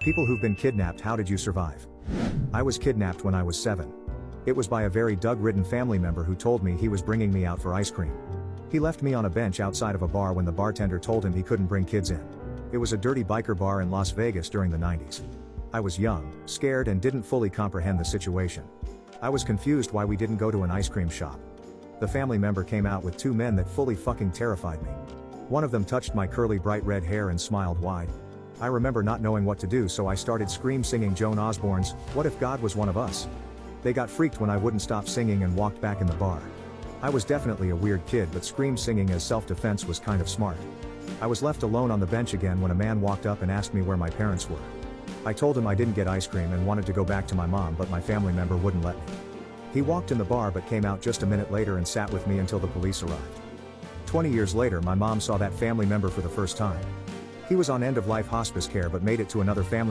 People who've been kidnapped, how did you survive? I was kidnapped when I was 7. It was by a very drug-ridden family member who told me he was bringing me out for ice cream. He left me on a bench outside of a bar when the bartender told him he couldn't bring kids in. It was a dirty biker bar in Las Vegas during the 90s. I was young, scared and didn't fully comprehend the situation. I was confused why we didn't go to an ice cream shop. The family member came out with 2 men that fully fucking terrified me. One of them touched my curly bright red hair and smiled wide. I remember not knowing what to do, so I started singing Joan Osborne's "What If God Was One of Us." They got freaked when I wouldn't stop singing and walked back in the bar. I was definitely a weird kid, but singing as self-defense was kind of smart. I was left alone on the bench again when a man walked up and asked me where my parents were. I told him I didn't get ice cream and wanted to go back to my mom, but my family member wouldn't let me. He walked in the bar but came out just a minute later and sat with me until the police arrived. 20 years later, my mom saw that family member for the first time. He was on end-of-life hospice care but made it to another family